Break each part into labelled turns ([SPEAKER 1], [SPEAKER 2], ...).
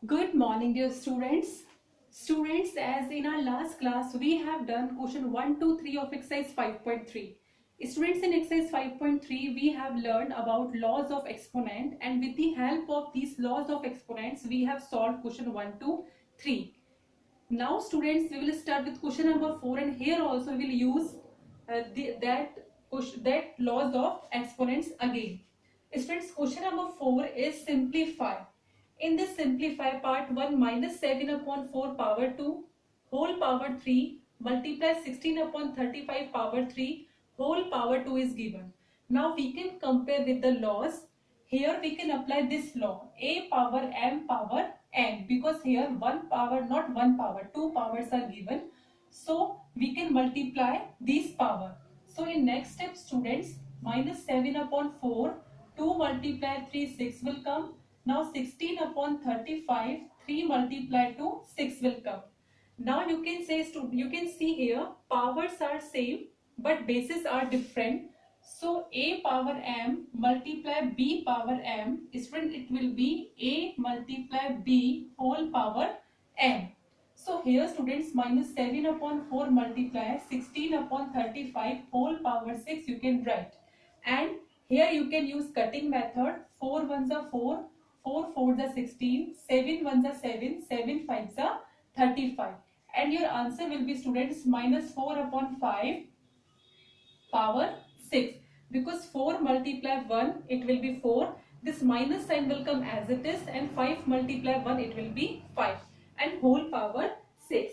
[SPEAKER 1] Good morning, dear students. Students, as in our last class, we have done question 1, 2, 3 of exercise 5.3. Students, in exercise 5.3, we have learned about laws of exponent, and with the help of these laws of exponents, we have solved question 1, 2, 3. Now, students, we will start with question number 4, and here also we will use that laws of exponents again. Students, question number 4 is simplify. In this simplify part 1 minus 7 upon 4 power 2 whole power 3 multiply 16 upon 35 power 3 whole power 2 is given. Now we can compare with the laws. Here we can apply this law a power m power n, because here one power, not one power, two powers are given. So we can multiply these power. So in next step, students, minus 7 upon 4, 2 multiply 3, 6 will come. Now 16 upon 35, 3 multiply 2, 6 will come. Now you can say, you can see here powers are same but bases are different. So a power m multiply b power m, student, it will be a multiply b whole power m. So here students, minus 7 upon 4 multiply 16 upon 35 whole power 6 you can write. And here you can use cutting method. 4 ones are 4, 4 fours are 16, 7 ones are 7, 7 fives are 35. And your answer will be, students, minus 4 upon 5 power 6. Because 4 multiply 1, it will be 4. This minus sign will come as it is, and 5 multiply 1, it will be 5. And whole power 6.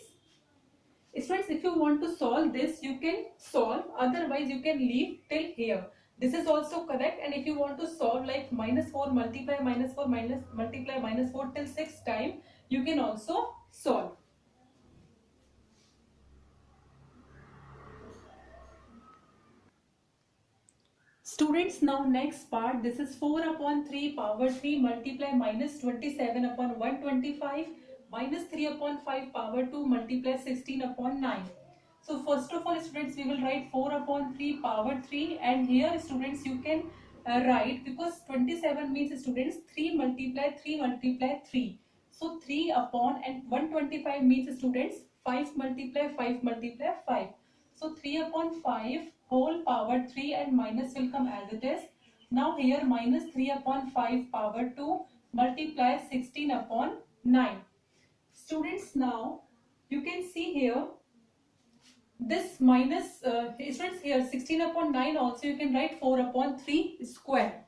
[SPEAKER 1] Students, if you want to solve this, you can solve. Otherwise, you can leave till here. This is also correct. And if you want to solve like minus 4 multiply minus 4 minus multiply minus 4 till 6 time, you can also solve. Students, now next part, this is 4 upon 3 power 3 multiply minus 27 upon 125 minus 3 upon 5 power 2 multiply 16 upon 9. So first of all, students, we will write 4 upon 3 power 3, and here students you can write, because 27 means, students, 3 multiply 3 multiply 3. So 3 upon, and 125 means, students, 5 multiply 5 multiply 5. So 3 upon 5 whole power 3, and minus will come as it is. Now here minus 3 upon 5 power 2 multiply 16 upon 9. Students, now you can see here this minus, students, here 16 upon 9 also you can write 4 upon 3 square.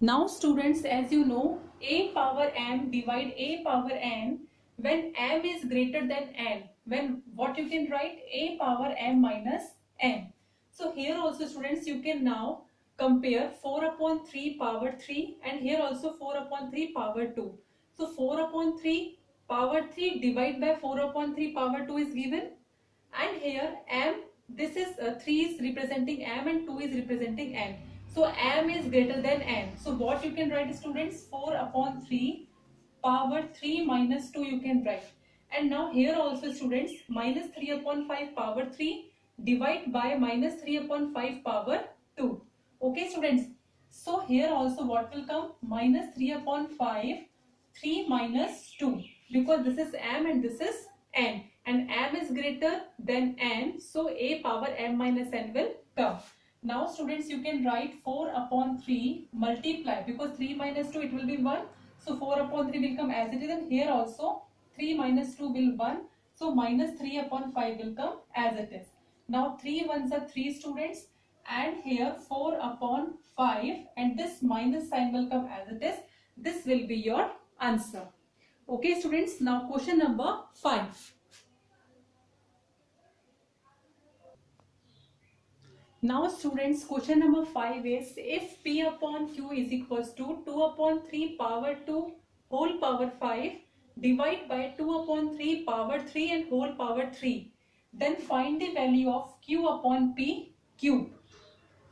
[SPEAKER 1] Now students, as you know, a power m divide a power n when m is greater than n. When what you can write, a power m minus n. So here also, students, you can now compare 4 upon 3 power 3, and here also 4 upon 3 power 2. So 4 upon 3 power 3 divide by 4 upon 3 power 2 is given. And here m, this is 3 is representing m and 2 is representing n. So m is greater than n. So what you can write, students, 4 upon 3 power 3 minus 2 you can write. And now here also, students, minus 3 upon 5 power 3 divide by minus 3 upon 5 power 2. Okay, students. So here also what will come? Minus 3 upon 5, 3 minus 2, because this is m and this is n, and m is greater than n, so a power m minus n will come. Now students, you can write 4 upon 3 multiply, because 3 minus 2 it will be 1, so 4 upon 3 will come as it is, and here also 3 minus 2 will 1, so minus 3 upon 5 will come as it is. Now 3 ones are 3, students, and here 4 upon 5, and this minus sign will come as it is. This will be your answer. Okay, students, now question number 5. Now students, question number 5 is, if P upon Q is equals to 2 upon 3 power 2 whole power 5 divide by 2 upon 3 power 3 and whole power 3, then find the value of Q upon P cube.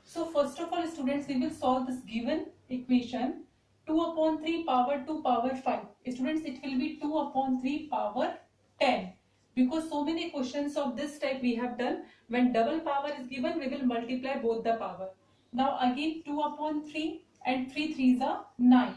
[SPEAKER 1] So first of all, students, we will solve this given equation. 2 upon 3 power 2 power 5. Students, it will be 2 upon 3 power 10. Because so many questions of this type we have done. When double power is given, we will multiply both the power. Now again 2 upon 3 and 3 threes are 9.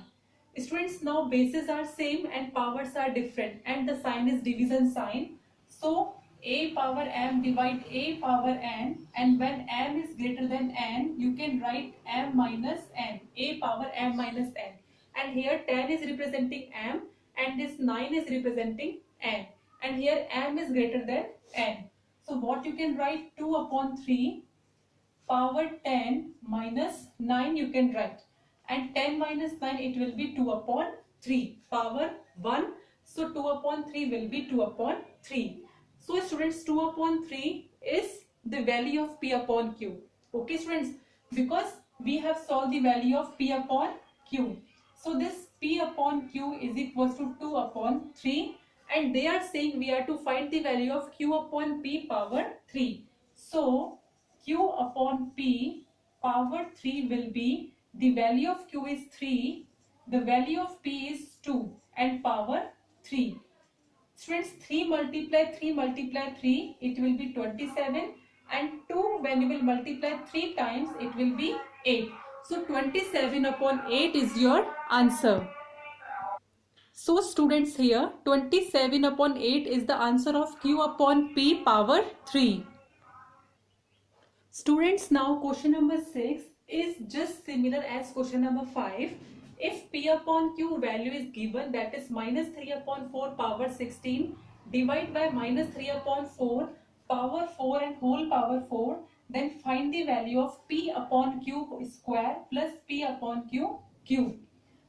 [SPEAKER 1] Students, now bases are same and powers are different and the sign is division sign. So a power m divide a power n, and when m is greater than n, you can write m minus n, a power m minus n. And here 10 is representing m and this 9 is representing n. And here m is greater than n. So what you can write, 2 upon 3 power 10 minus 9 you can write, and 10 minus 9 it will be 2 upon 3 power 1. So 2 upon 3 will be 2 upon 3. So students, 2 upon 3 is the value of p upon q. Okay students, because we have solved the value of p upon q. So this p upon q is equals to 2 upon 3, and they are saying we are to find the value of q upon p power 3. So q upon p power 3 will be, the value of q is 3, the value of p is 2 and power 3. Students, 3 multiply 3 multiply 3, it will be 27, and 2 when you will multiply 3 times it will be 8. So 27 upon 8 is your answer. So students, here 27 upon 8 is the answer of q upon p power 3. Students, now question number 6 is just similar as question number 5. If p upon q value is given, that is minus 3 upon 4 power 16 divided by minus 3 upon 4 power 4 and whole power 4, then find the value of p upon q square plus p upon q cube.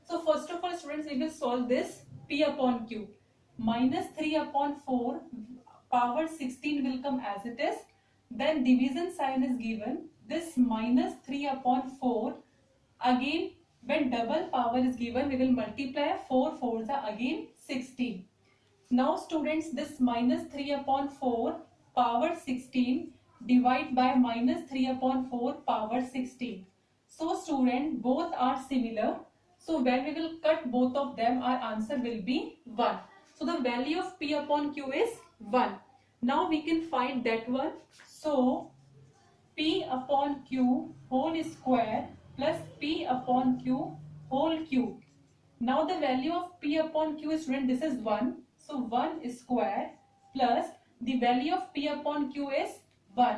[SPEAKER 1] So first of all students, we will solve this p upon q. Minus 3 upon 4 power 16 will come as it is. Then division sign is given. This minus 3 upon 4. Again, when double power is given, we will multiply 4 fours are again 16. Now students, this minus 3 upon 4 power 16 divide by minus 3 upon 4 power 16. So student, both are similar. So when we will cut both of them, our answer will be 1. So the value of p upon q is 1. Now we can find that one. So p upon q whole square plus p upon q whole cube. Now the value of p upon q is, student, this is 1. So 1 square plus the value of p upon q is 1.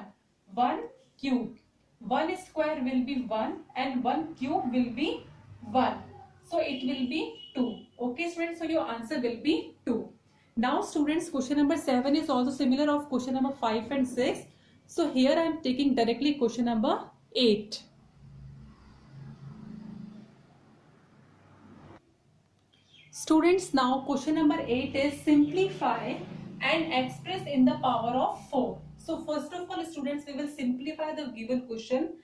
[SPEAKER 1] 1 cube. 1 square will be 1 and 1 cube will be 1. So it will be 2. Okay students, so your answer will be 2. Now students, question number 7 is also similar of question number 5 and 6. So here I am taking directly question number 8. Students, now question number 8 is simplify and express in the power of 4. So first of all students, we will simplify the given question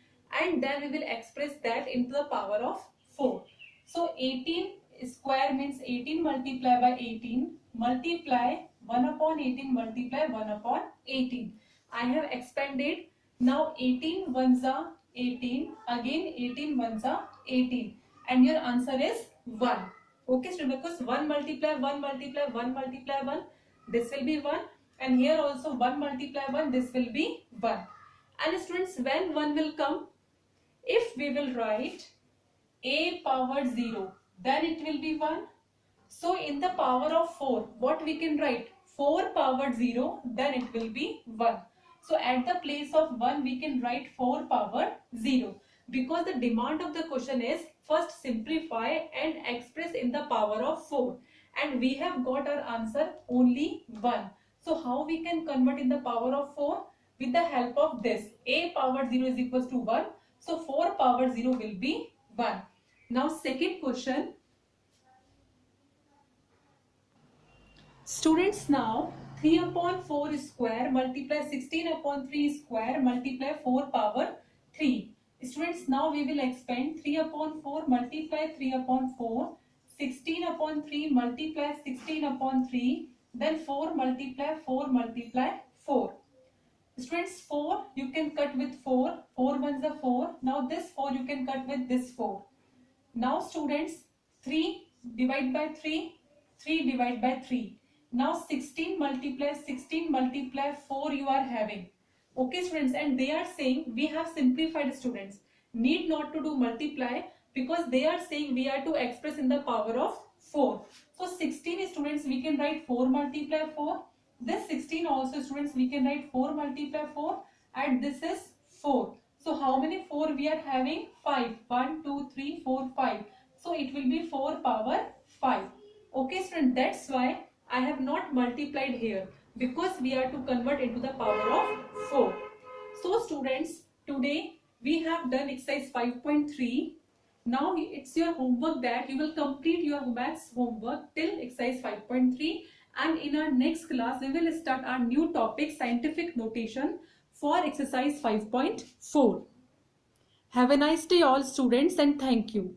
[SPEAKER 1] and then we will express that into the power of 4. So 18 square means 18 multiplied by 18 multiply 1 upon 18 multiply 1 upon 18. I have expanded. Now 18 ones are 18, again 18 ones are 18, and your answer is 1. Okay students, because 1 multiply 1 multiply 1 multiply 1, this will be 1, and here also 1 multiply 1, this will be 1. And students, when 1 will come, if we will write a power 0, then it will be 1. So in the power of 4, what we can write? 4 power 0, then it will be 1. So at the place of 1, we can write 4 power 0. Because the demand of the question is first simplify and express in the power of 4. And we have got our answer only 1. So how we can convert in the power of 4? With the help of this. A power 0 is equals to 1. So 4 power 0 will be 1. Now second question. Students, now 3 upon 4 square multiply 16 upon 3 square multiply 4 power 3. Students, now we will expand 3 upon 4 multiply 3 upon 4, 16 upon 3 multiply 16 upon 3, then 4 multiply 4 multiply 4. Students, 4 you can cut with 4, 4 ones are 4. Now this 4 you can cut with this 4. Now students, 3 divide by 3, 3 divide by 3. Now 16 multiply 4 you are having. Okay students, and they are saying we have simplified students. need not to do multiply, because they are saying we are to express in the power of 4. So 16 students, we can write 4 multiply 4. This 16 also students, we can write 4 multiply 4, and this is 4. So how many 4 we are having? 5. 1, 2, 3, 4, 5. So it will be 4 power 5. Okay student, that's why I have not multiplied here, because we are to convert into the power of 4. So students, today we have done exercise 5.3. Now it's your homework that you will complete your maths homework till exercise 5.3, and in our next class we will start our new topic, scientific notation, for exercise 5.4. Have a nice day all students, and thank you.